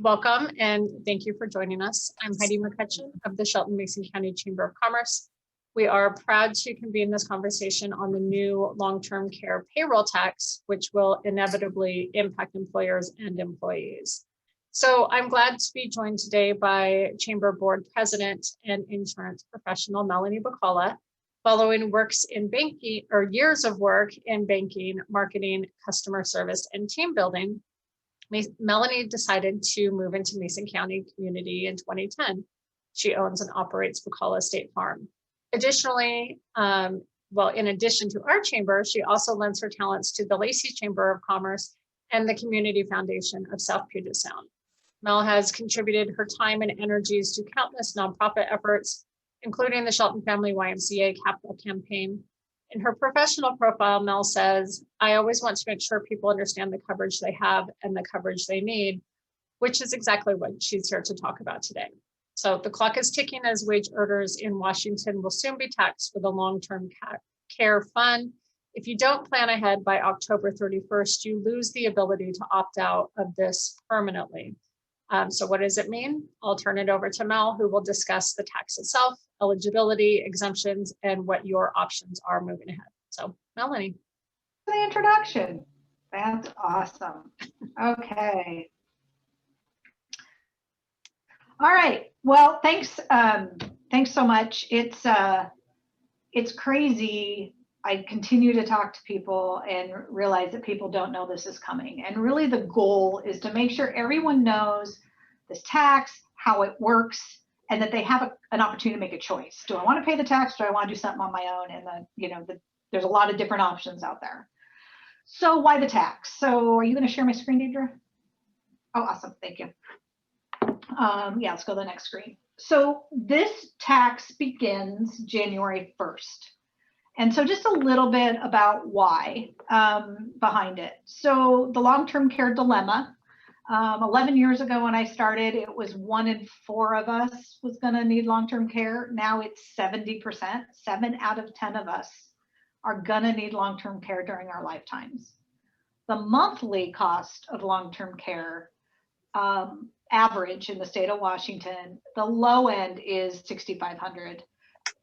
Welcome and thank you for joining us. I'm Heidi McCutcheon of the Shelton-Mason County Chamber of Commerce. We are proud to convene this conversation on the new long-term care payroll tax, which will inevitably impact employers and employees. So I'm glad to be joined today by Chamber Board President and insurance professional Melanie Bakala, following works in banking or years of work in banking, marketing, customer service, and team building. Melanie decided to move into Mason County community in 2010. She owns and operates Bakala State Farm. Additionally, in addition to our chamber, she also lends her talents to the Lacey Chamber of Commerce and the Community Foundation of South Puget Sound. Mel has contributed her time and energies to countless nonprofit efforts, including the Shelton Family YMCA Capital Campaign. In her professional profile, Mel says, I always want to make sure people understand the coverage they have and the coverage they need, which is exactly what she's here to talk about today. So the clock is ticking as wage earners in Washington will soon be taxed for the long-term care fund. If you don't plan ahead by October 31st, you lose the ability to opt out of this permanently. So what does it mean? I'll turn it over to Mel, who will discuss the tax itself, eligibility, exemptions, and what your options are moving ahead. So Melanie. The introduction. That's awesome. Okay. All right. Well, thanks. Thanks so much. It's crazy. I continue to talk to people and realize that people don't know this is coming. And really the goal is to make sure everyone knows this tax, how it works, and that they have an opportunity to make a choice. Do I want to pay the tax? Do I want to do something on my own? And there's a lot of different options out there. So why the tax? So are you going to share my screen, Deidre? Oh, awesome. Thank you. Yeah, let's go to the next screen. So this tax begins January 1st. And so just a little bit about why behind it. So the long-term care dilemma, 11 years ago when I started, it was 1 in 4 of us was gonna need long-term care. Now it's 70%, 7 out of 10 of us are gonna need long-term care during our lifetimes. The monthly cost of long-term care average in the state of Washington, the low end is $6,500.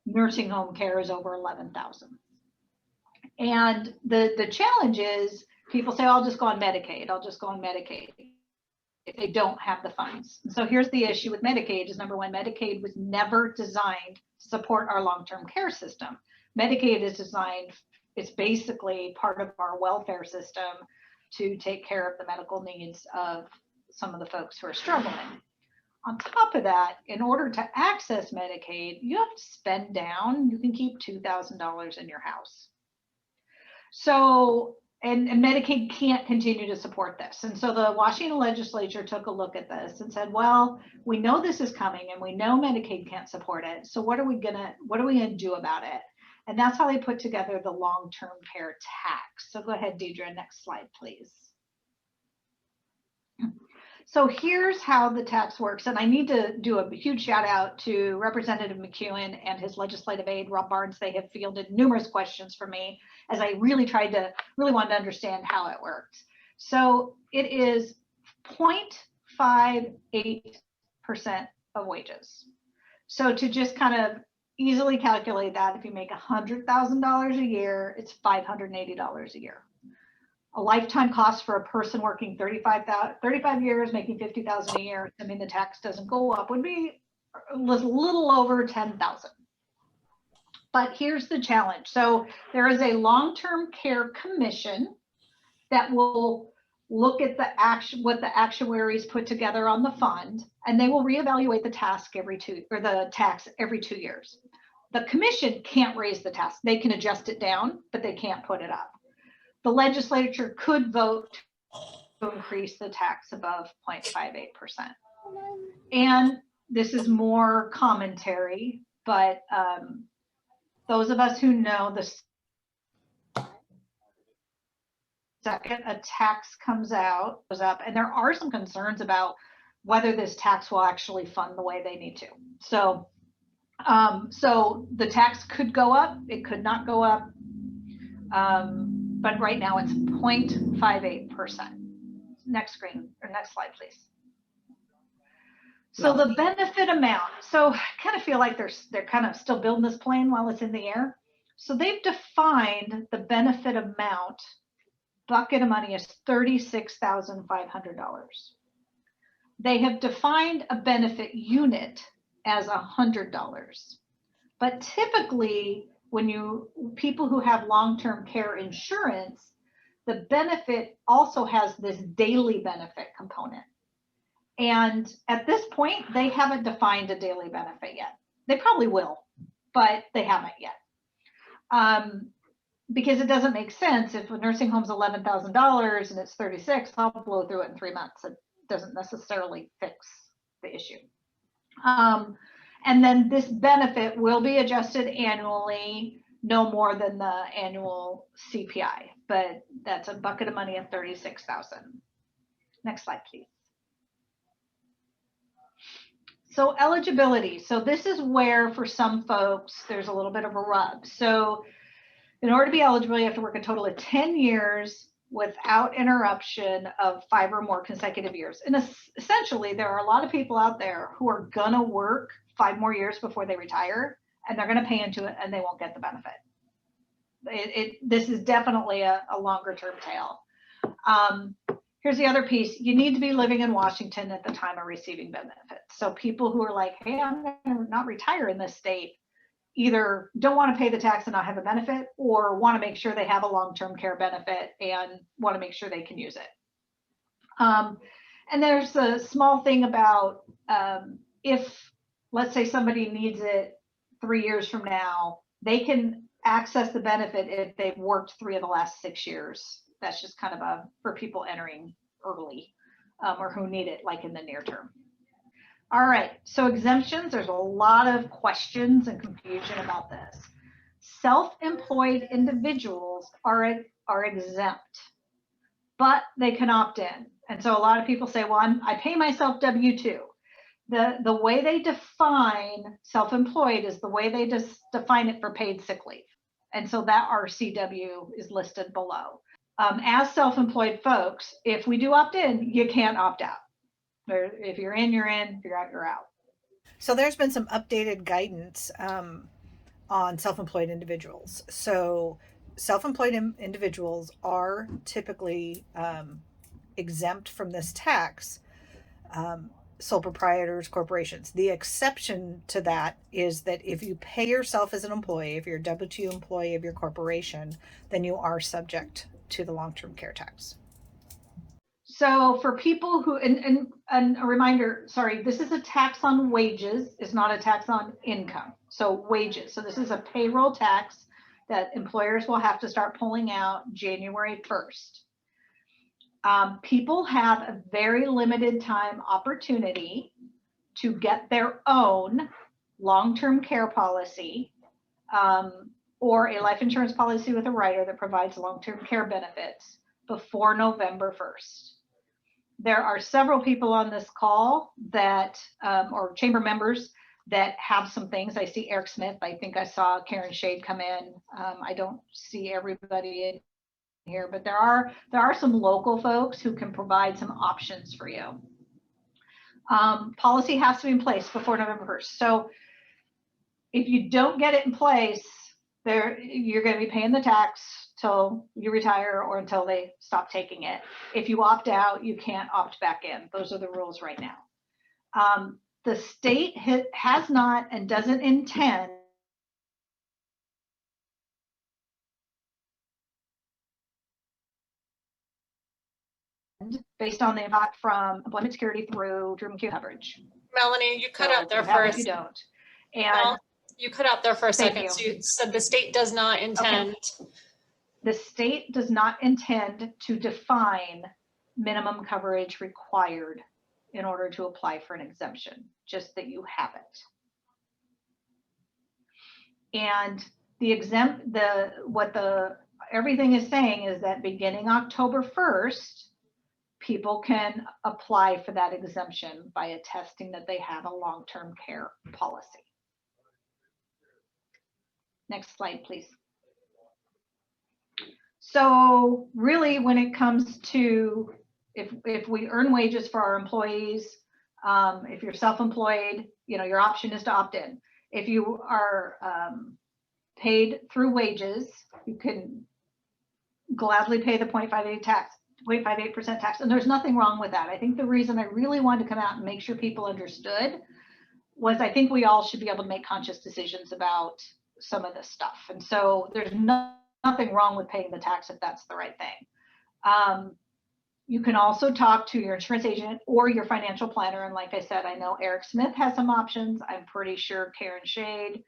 Nursing home care is over 11,000. And the challenge is people say, I'll just go on Medicaid. I'll just go on Medicaid if they don't have the funds. And so here's the issue with Medicaid is number one, Medicaid was never designed to support our long-term care system. Medicaid is designed, it's basically part of our welfare system to take care of the medical needs of some of the folks who are struggling. On top of that, in order to access Medicaid, you have to spend down. You can keep $2,000 in your house. So, and Medicaid can't continue to support this. And so the Washington legislature took a look at this and said, well, we know this is coming and we know Medicaid can't support it. So what are we gonna do about it? And that's how they put together the long-term care tax. So go ahead, Deidre, next slide, please. So here's how the tax works. And I need to do a huge shout out to Representative McEwen and his legislative aide, Rob Barnes. They have fielded numerous questions for me as I really wanted to understand how it works. So it is 0.58% of wages. So to just kind of easily calculate that, if you make $100,000 a year, it's $580 a year. A lifetime cost for a person working 35 years, making $50,000 a year, assuming the tax doesn't go up, would be a little over $10,000. But here's the challenge. So there is a long-term care commission that will look at what the actuaries put together on the fund, and they will reevaluate the tax every 2 years. The commission can't raise the tax. They can adjust it down, but they can't put it up. The legislature could vote to increase the tax above 0.58%. And this is more commentary, but those of us who know the second a tax goes up, and there are some concerns about whether this tax will actually fund the way they need to. So, so the tax could go up, it could not go up. But right now it's 0.58%. Next screen or next slide, please. So the benefit amount, so I kind of feel like they're kind of still building this plane while it's in the air. So they've defined the benefit amount, bucket of money is $36,500. They have defined a benefit unit as $100. But typically, when people who have long-term care insurance, the benefit also has this daily benefit component. And at this point, they haven't defined a daily benefit yet. They probably will, but they haven't yet. Because it doesn't make sense if a nursing home's $11,000 and it's 36, I'll blow through it in 3 months. It doesn't necessarily fix the issue. And then this benefit will be adjusted annually, no more than the annual CPI, but that's a bucket of money of $36,000. Next slide, please. So eligibility. So this is where for some folks, there's a little bit of a rub. So in order to be eligible, you have to work a total of 10 years without interruption of 5 or more consecutive years. And essentially, there are a lot of people out there who are gonna work 5 more years before they retire, and they're gonna pay into it and they won't get the benefit. This is definitely a longer term tail. Here's the other piece. You need to be living in Washington at the time of receiving benefits. So people who are like, hey, I'm gonna not retire in this state, either don't want to pay the tax and not have a benefit, or want to make sure they have a long-term care benefit and want to make sure they can use it. And there's a small thing about if, let's say somebody needs it 3 years from now, they can access the benefit if they've worked 3 of the last 6 years. That's just kind of for people entering early or who need it like in the near term. All right, so exemptions, there's a lot of questions and confusion about this. Self-employed individuals are exempt, but they can opt in. And so a lot of people say, well, I pay myself W-2. The way they define self-employed is the way they just define it for paid sick leave. And so that RCW is listed below. As self-employed folks, if we do opt in, you can't opt out. If you're in, you're in. If you're out, you're out. So there's been some updated guidance on self-employed individuals. So self-employed individuals are typically exempt from this tax. Sole proprietors, corporations. The exception to that is that if you pay yourself as an employee, if you're a W-2 employee of your corporation, then you are subject to the long-term care tax. So for people who, and a reminder, sorry, this is a tax on wages, it's not a tax on income. So wages. So this is a payroll tax that employers will have to start pulling out January 1st. People have a very limited time opportunity to get their own long-term care policy or a life insurance policy with a rider that provides long-term care benefits before November 1st. There are several people on this call that, or chamber members that have some things. I see Eric Smith. I think I saw Karen Shade come in. I don't see everybody in here, but there are some local folks who can provide some options for you. Policy has to be in place before November 1st. So if you don't get it in place, you're going to be paying the tax till you retire or until they stop taking it. If you opt out, you can't opt back in. Those are the rules right now. The state has not and doesn't intend based on the impact from employment security through term care coverage. Melanie, you cut out there first. first. You don't. And well, you cut out there for a second. you. So you said the state does not intend. Okay. The state does not intend to define minimum coverage required in order to apply for an exemption, just that you have it. And everything is saying is that beginning October 1st, people can apply for that exemption by attesting that they have a long-term care policy. Next slide, please. So really, when it comes to if we earn wages for our employees, If you're self-employed, your option is to opt in. If you are paid through wages, you can gladly pay the 0.58% tax. And there's nothing wrong with that. I think the reason I really wanted to come out and make sure people understood was I think we all should be able to make conscious decisions about some of this stuff. And so there's nothing wrong with paying the tax if that's the right thing. You can also talk to your insurance agent or your financial planner. And like I said, I know Eric Smith has some options. I'm pretty sure Karen Shade,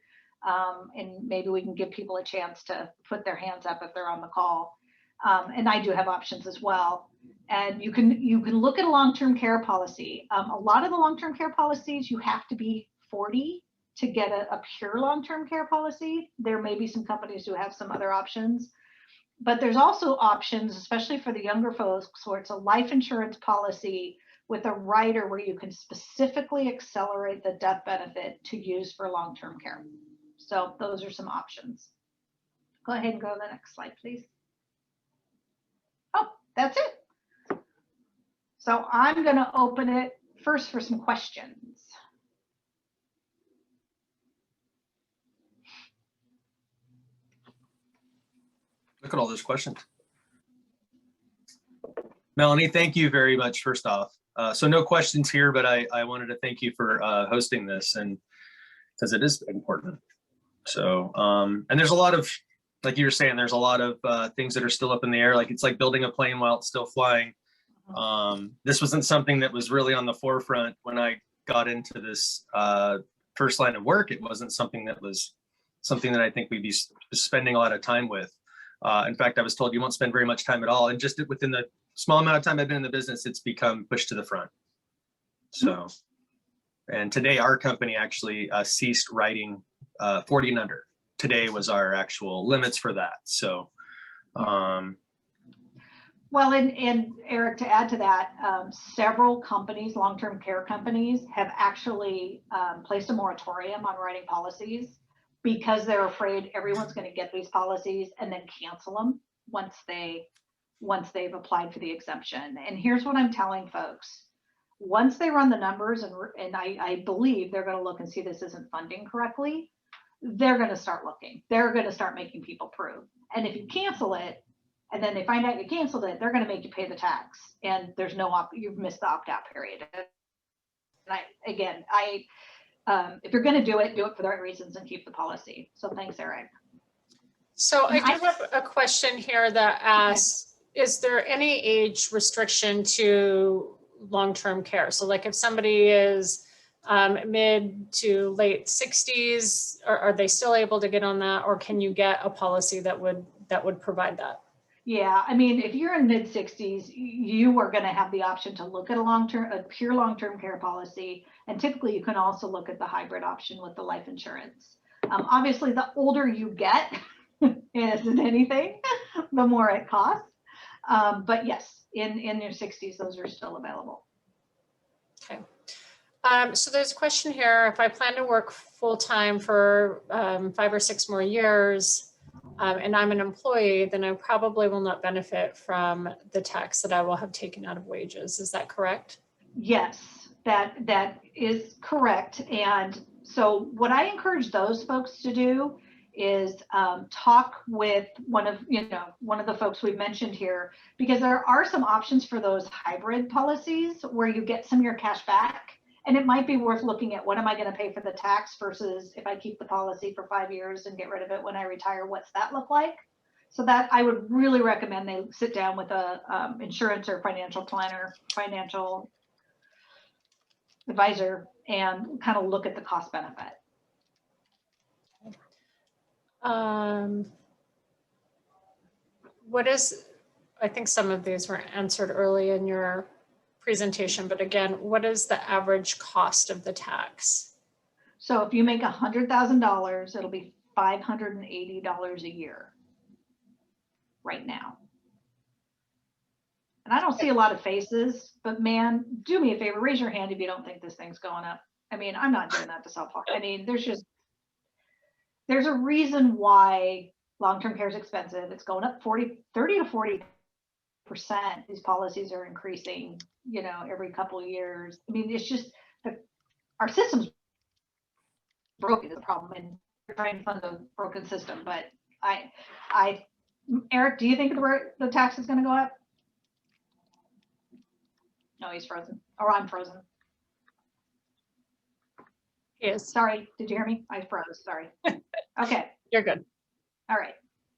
and maybe we can give people a chance to put their hands up if they're on the call. And I do have options as well. And you can look at a long-term care policy. A lot of the long-term care policies, you have to be 40 to get a pure long-term care policy. There may be some companies who have some other options. But there's also options, especially for the younger folks, where it's a life insurance policy with a rider where you can specifically accelerate the death benefit to use for long-term care. So those are some options. Go ahead and go to the next slide, please. Oh, that's it. So I'm going to open it first for some questions. Look at all those questions. Melanie, thank you very much, first off. So no questions here, but I wanted to thank you for hosting this, and because it is important. So, and there's a lot of, like you were saying, there's a lot of things that are still up in the air. Like it's like building a plane while it's still flying. This wasn't something that was really on the forefront when I got into this first line of work. It wasn't something that I think we'd be spending a lot of time with. In fact, I was told you won't spend very much time at all. And just within the small amount of time I've been in the business, it's become pushed to the front. So, and today our company actually ceased writing 40 and under. Today was our actual limits for that. So, well, and Eric, to add to that, several companies, long-term care companies, have actually placed a moratorium on writing policies because they're afraid everyone's going to get these policies and then cancel them once they've applied for the exemption. And here's what I'm telling folks. Once they run the numbers, and I believe they're going to look and see this isn't funding correctly, they're going to start looking. They're going to start making people prove. And if you cancel it, and then they find out you canceled it, they're going to make you pay the tax. And there's no you've missed the opt-out period. And if you're going to do it for the right reasons and keep the policy. So thanks, Eric. So I do have a question here that asks, is there any age restriction to long-term care? So like if somebody is mid to late 60s, are they still able to get on that, or can you get a policy that would provide that? Yeah, I mean, if you're in mid 60s, you are going to have the option to look at a pure long-term care policy. And typically you can also look at the hybrid option with the life insurance. Obviously, the older you get, as in anything, the more it costs. But yes, in your 60s, those are still available. Okay. So there's a question here. If I plan to work full-time for 5 or 6 more years, and I'm an employee, then I probably will not benefit from the tax that I will have taken out of wages. Is that correct? Yes, that is correct. And so what I encourage those folks to do is talk with one of the folks we've mentioned here, because there are some options for those hybrid policies where you get some of your cash back. And it might be worth looking at, what am I going to pay for the tax versus if I keep the policy for 5 years and get rid of it when I retire, what's that look like? So that I would really recommend they sit down with a insurance or financial planner, financial advisor, and kind of look at the cost benefit. I think some of these were answered early in your presentation, but again, what is the average cost of the tax? So if you make $100,000, it'll be $580 a year right now. And I don't see a lot of faces, but man, do me a favor, raise your hand if you don't think this thing's going up. I mean, I'm not doing that to self-talk. I mean, there's a reason why long-term care is expensive. It's going up 30 to 40% these policies are increasing, every couple of years. I mean, it's just our system's broken is the problem, and we're trying to fund a broken system. But Eric, do you think the tax is going to go up? No, he's frozen, or I'm frozen. Yes, Sorry, did you hear me? I froze, sorry. Okay, you're good. all right.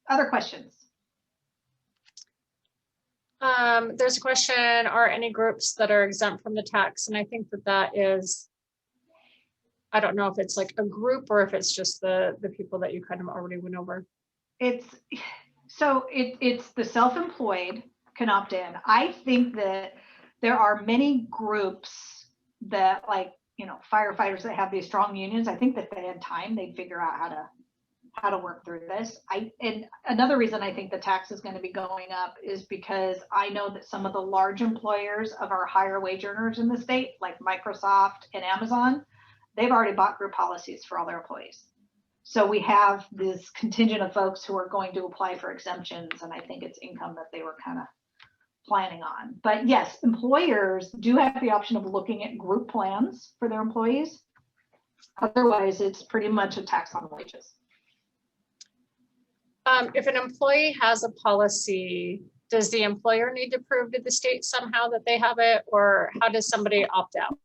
Other questions? There's a question, are any groups that are exempt from the tax? And I think that is, I don't know if it's like a group or if it's just the people that you kind of already went over. It's the self-employed can opt in. I think that there are many groups that, like, firefighters that have these strong unions. I think that if they had time, they'd figure out how to work through this. And another reason I think the tax is going to be going up is because I know that some of the large employers of our higher wage earners in the state, like Microsoft and Amazon, they've already bought group policies for all their employees. So we have this contingent of folks who are going to apply for exemptions, and I think it's income that they were kind of planning on. But yes, employers do have the option of looking at group plans for their employees. Otherwise, it's pretty much a tax on wages. If an employee has a policy, does the employer need to prove to the state somehow that they have it, or how does somebody opt out?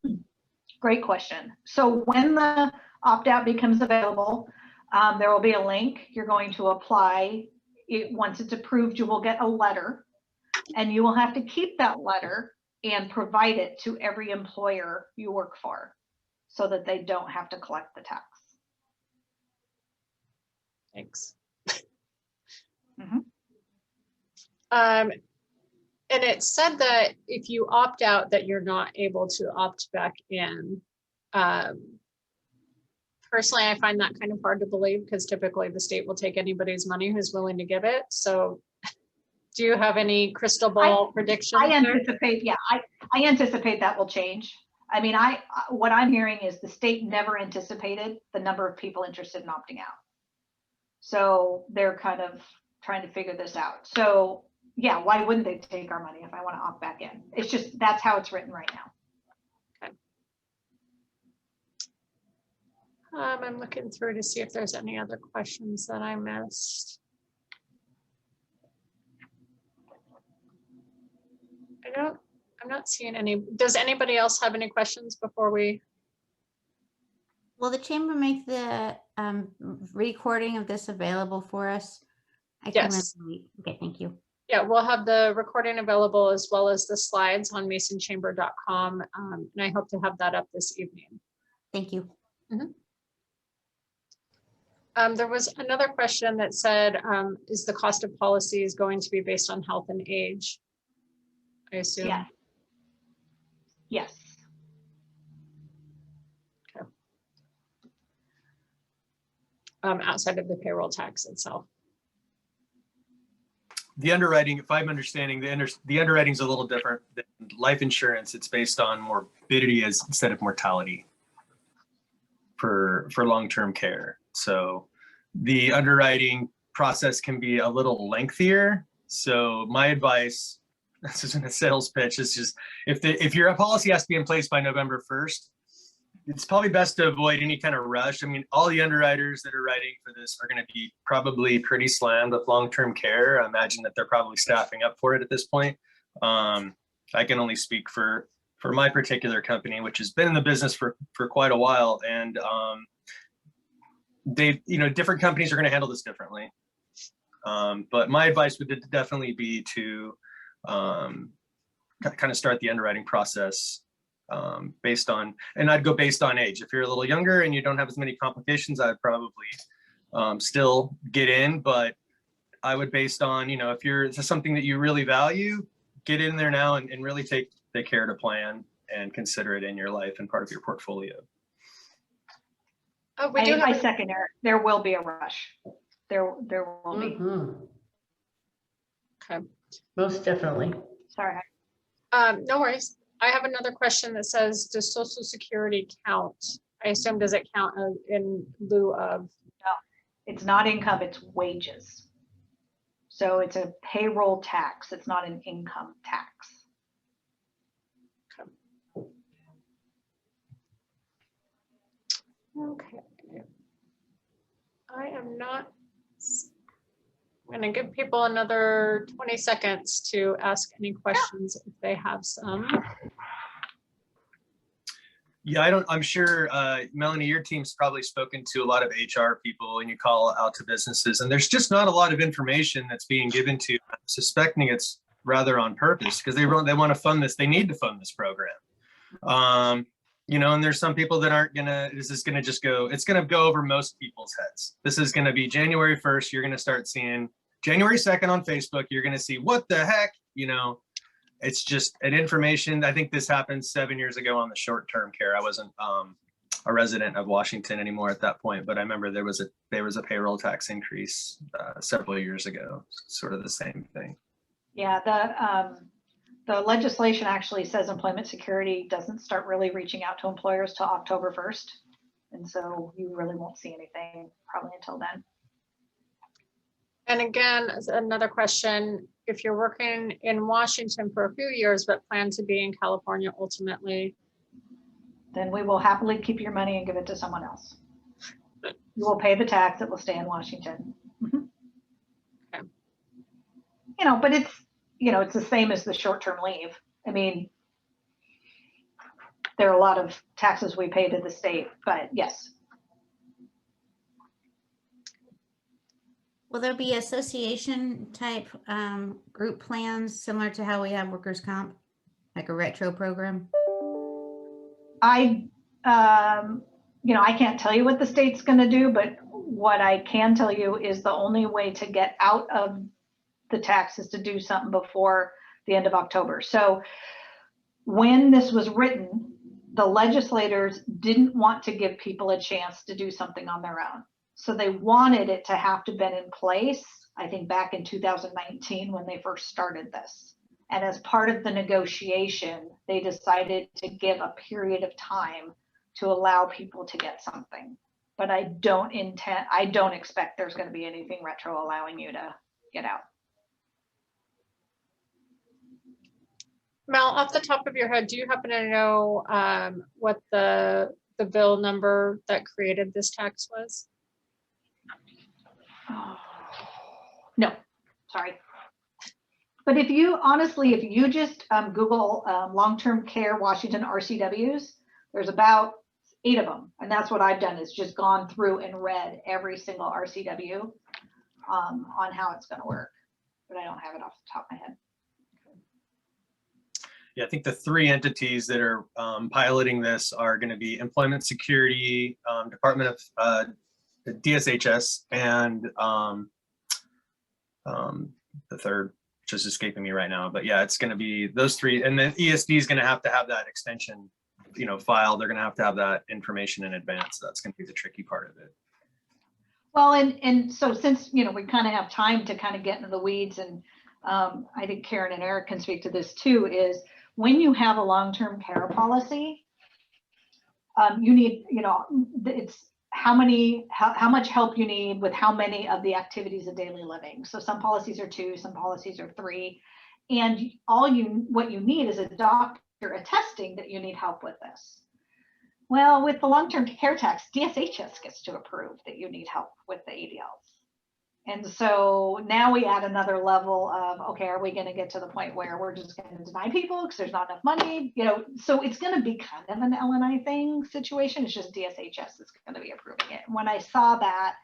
Great question. So when the opt-out becomes available, there will be a link. You're going to apply. Once it's approved, you will get a letter, and you will have to keep that letter and provide it to every employer you work for so that they don't have to collect the tax. Thanks. Mhm. And it said that if you opt out, that you're not able to opt back in. Personally, I find that kind of hard to believe because typically the state will take anybody's money who's willing to give it. So do you have any crystal ball predictions? I anticipate, yeah, I anticipate that will change. I mean, what I'm hearing is the state never anticipated the number of people interested in opting out. So they're kind of trying to figure this out. So yeah, why wouldn't they take our money if I want to opt back in? It's just, that's how it's written right now. I'm looking through to see if there's any other questions that I missed. I'm not seeing any. Does anybody else have any questions before we? Will the chamber make the recording of this available for us? Yes. Okay, thank you. Yeah, we'll have the recording available as well as the slides on masonchamber.com. And I hope to have that up this evening. Thank you. Mm-hmm. There was another question that said, is the cost of policies going to be based on health and age? I assume. Yeah. Yes. Okay. Outside of the payroll tax itself. The underwriting, if I'm understanding, the underwriting is a little different than life insurance. It's based on morbidity instead of mortality for long-term care. So the underwriting process can be a little lengthier. So my advice, this isn't a sales pitch, it's just if your policy has to be in place by November 1st, it's probably best to avoid any kind of rush. I mean, all the underwriters that are writing for this are going to be probably pretty slammed with long-term care. I imagine that they're probably staffing up for it at this point. I can only speak for my particular company, which has been in the business for quite a while, and different companies are going to handle this differently. But my advice would definitely be to kind of start the underwriting process based on, and I'd go based on age. If you're a little younger and you don't have as many complications, I'd probably still get in, but I would based on, if this is something that you really value, get in there now and really take care to plan and consider it in your life and part of your portfolio. Oh, I second Eric. There will be a rush. There will be. Okay. Most definitely. Sorry. No worries. I have another question that says, does Social Security count? I assume, does it count in lieu of? No, it's not income, it's wages. So it's a payroll tax. It's not an income tax. Okay. I am not. I'm going to give people another 20 seconds to ask any questions if they have some. Yeah, I'm sure, Melanie, your team's probably spoken to a lot of HR people and you call out to businesses, and there's just not a lot of information that's being given to, I'm suspecting it's rather on purpose because they want to fund this. They need to fund this program. And there's some people that aren't this is gonna just go, it's gonna go over most people's heads. This is gonna be January 1st. You're gonna start seeing January 2nd on Facebook. You're gonna see what the heck, it's just an information. I think this happened 7 years ago on the short-term care. I wasn't a resident of Washington anymore at that point, but I remember there was a payroll tax increase several years ago, sort of the same thing. Yeah, the legislation actually says employment security doesn't start really reaching out to employers till October 1st. And so you really won't see anything probably until then. And again, as another question, if you're working in Washington for a few years, but plan to be in California ultimately, then we will happily keep your money and give it to someone else. You will pay the tax, it will stay in Washington. Okay. But it's the same as the short-term leave. I mean, there are a lot of taxes we pay to the state, but yes. Will there be association type group plans similar to how we have workers' comp, like a retro program? I can't tell you what the state's going to do, but what I can tell you is the only way to get out of the tax is to do something before the end of October. So when this was written, the legislators didn't want to give people a chance to do something on their own. So they wanted it to have to been in place, I think back in 2019 when they first started this. And as part of the negotiation, they decided to give a period of time to allow people to get something. But I don't expect there's going to be anything retro allowing you to get out. Mel, off the top of your head, do you happen to know what the bill number that created this tax was? Oh, no, sorry. But if you just Google long-term care Washington RCWs, there's about 8 of them. And that's what I've done, is just gone through and read every single RCW on how it's going to work. But I don't have it off the top of my head. Yeah, I think the 3 entities that are piloting this are going to be Employment Security, Department of DSHS, and the third, which is escaping me right now. But yeah, it's going to be those 3, and then ESD is going to have that extension, filed. They're going to have that information in advance. That's going to be the tricky part of it. Well, and so since we kind of have time to kind of get into the weeds, and I think Karen and Eric can speak to this too, is when you have a long-term care policy, you need, it's how much help you need with how many of the activities of daily living. So some policies are 2, some policies are 3, and what you need is a doctor attesting that you need help with this. Well, with the long-term care tax, DSHS gets to approve that you need help with the ADLs. And so now we add another level of, okay, are we going to get to the point where we're just going to deny people because there's not enough money? So it's going to be kind of an L&I thing situation. It's just DSHS that's going to be approving it. When I saw that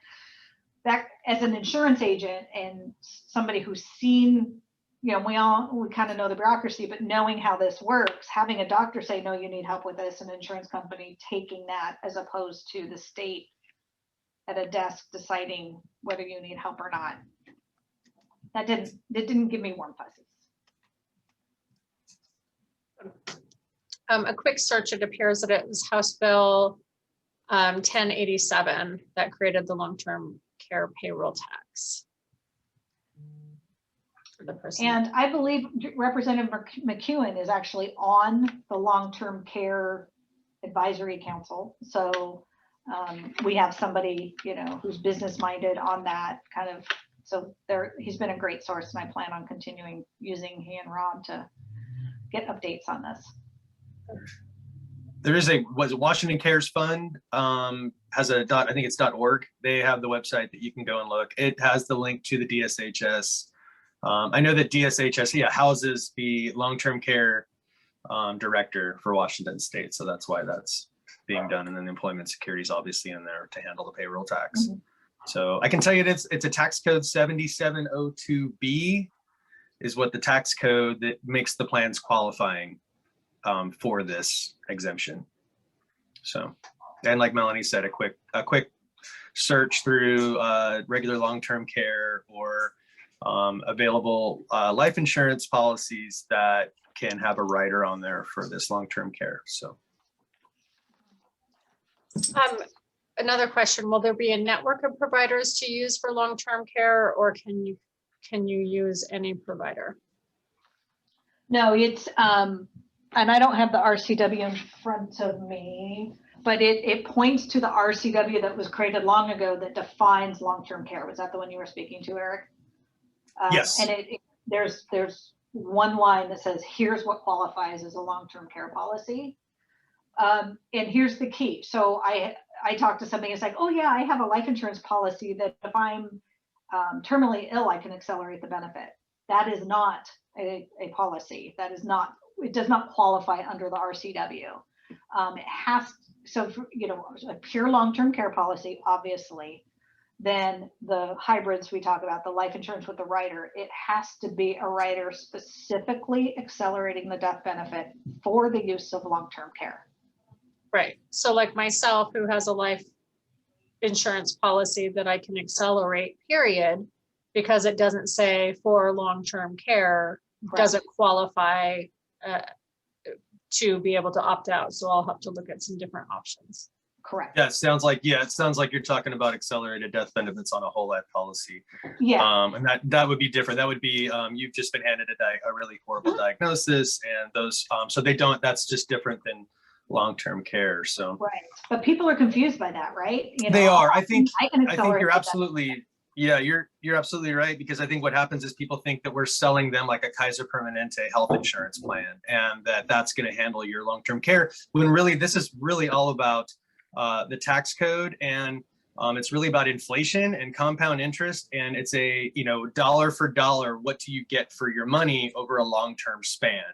as an insurance agent and somebody who's seen, we kind of know the bureaucracy, but knowing how this works, having a doctor say, no, you need help with this, an insurance company taking that, as opposed to the state at a desk deciding whether you need help or not. It didn't give me warm fuzzies. A quick search, it appears that it was House Bill 1087 that created the long-term care payroll tax. For the person. And I believe Representative McEwen is actually on the long-term care advisory council. So we have somebody, who's business minded on that, kind of So he's been a great source, and I plan on continuing using he and Rob to get updates on this. There is Washington Cares Fund has a I think it's .org. They have the website that you can go and look. It has the link to the DSHS. I know that DSHS, houses the long-term care director for Washington State. So that's why that's being done. And then employment security is obviously in there to handle the payroll tax. Mm-hmm. So I can tell you it's a tax code 7702B is what the tax code that makes the plans qualifying for this exemption. So, and like Melanie said, a quick search through regular long-term care or available life insurance policies that can have a rider on there for this long-term care. So, another question: will there be a network of providers to use for long-term care, or can you use any provider? No, it's and I don't have the RCW in front of me, but it points to the RCW that was created long ago that defines long-term care. Was that the one you were speaking to, Eric? yes. And there's one line that says, here's what qualifies as a long-term care policy. And here's the key. So I talked to somebody, it's like, oh yeah, I have a life insurance policy that if I'm terminally ill, I can accelerate the benefit. That is not a policy. That is not, it does not qualify under the RCW. It has, so for, a pure long-term care policy, obviously, then the hybrids we talk about, the life insurance with the rider, it has to be a rider specifically accelerating the death benefit for the use of long-term care. Right. So like myself, who has a life insurance policy that I can accelerate, period, because it doesn't say for long-term care, Correct. doesn't qualify to be able to opt out. So I'll have to look at some different options. Correct. Yeah, it sounds like you're talking about accelerated death benefits on a whole life policy. Yeah. And that would be different. That would be you've just been handed a really horrible diagnosis, and those so they don't. That's just different than long-term care. So right. But people are confused by that, right? They are. I think accelerate you're the absolutely you're absolutely right, because I think what happens is people think that we're selling them like a Kaiser Permanente health insurance plan, and that's going to handle your long-term care, when really this is really all about the tax code, and it's really about inflation and compound interest, and it's a dollar for dollar, what do you get for your money over a long-term span,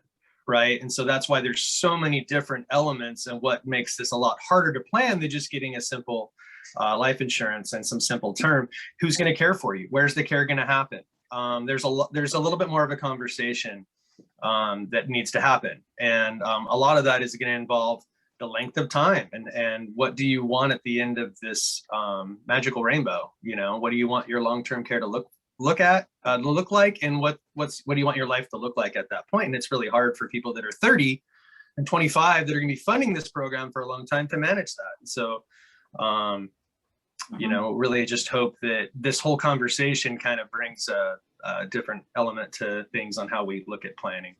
right? And so that's why there's so many different elements, and what makes this a lot harder to plan than just getting a simple life insurance and some simple term. Who's going to care for you? Where's the care going to happen? There's a little bit more of a conversation that needs to happen, and a lot of that is going to involve the length of time, and what do you want at the end of this magical rainbow? What do you want your long-term care to look like, and what do you want your life to look like at that point? And it's really hard for people that are 30 and 25 that are going to be funding this program for a long time to manage that. And so really just hope that this whole conversation kind of brings a different element to things on how we look at planning.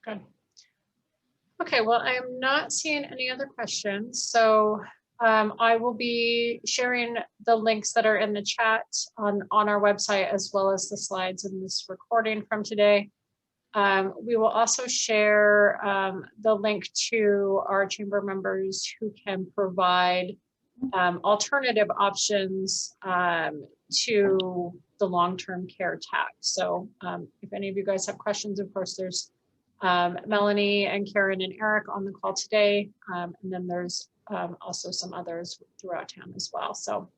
Good. Okay, well, I am not seeing any other questions. So I will be sharing the links that are in the chat on our website, as well as the slides in this recording from today. We will also share the link to our chamber members who can provide alternative options to the long-term care tax. So if any of you guys have questions, of course, there's Melanie and Karen and Eric on the call today. And then there's also some others throughout town as well. So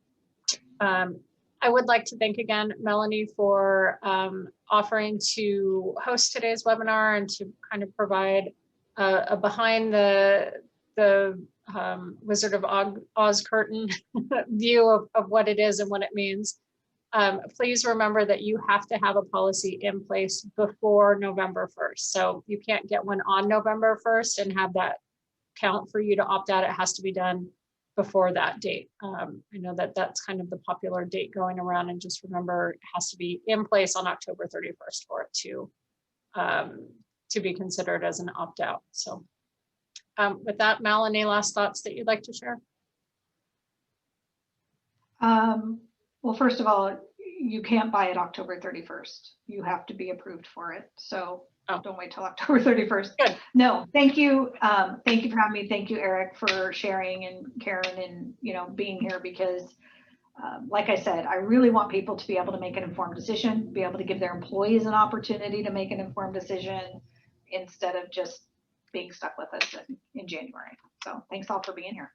I would like to thank again Melanie for offering to host today's webinar and to kind of provide a behind the Wizard of Oz curtain view of what it is and what it means. Please remember that you have to have a policy in place before November 1st. So you can't get one on November 1st and have that count for you to opt out. It has to be done before that date. I know that that's kind of the popular date going around, and just remember it has to be in place on October 31st for it to be considered as an opt-out. So with that, Mel, any last thoughts that you'd like to share? Well, first of all, you can't buy it October 31st. You have to be approved for it. So Oh. don't wait till October 31st. Good. No, thank you. Thank you for having me. Thank you, Eric, for sharing, and Karen, and, you know, being here, because like I said, I really want people to be able to make an informed decision, be able to give their employees an opportunity to make an informed decision instead of just being stuck with us in January. So thanks all for being here.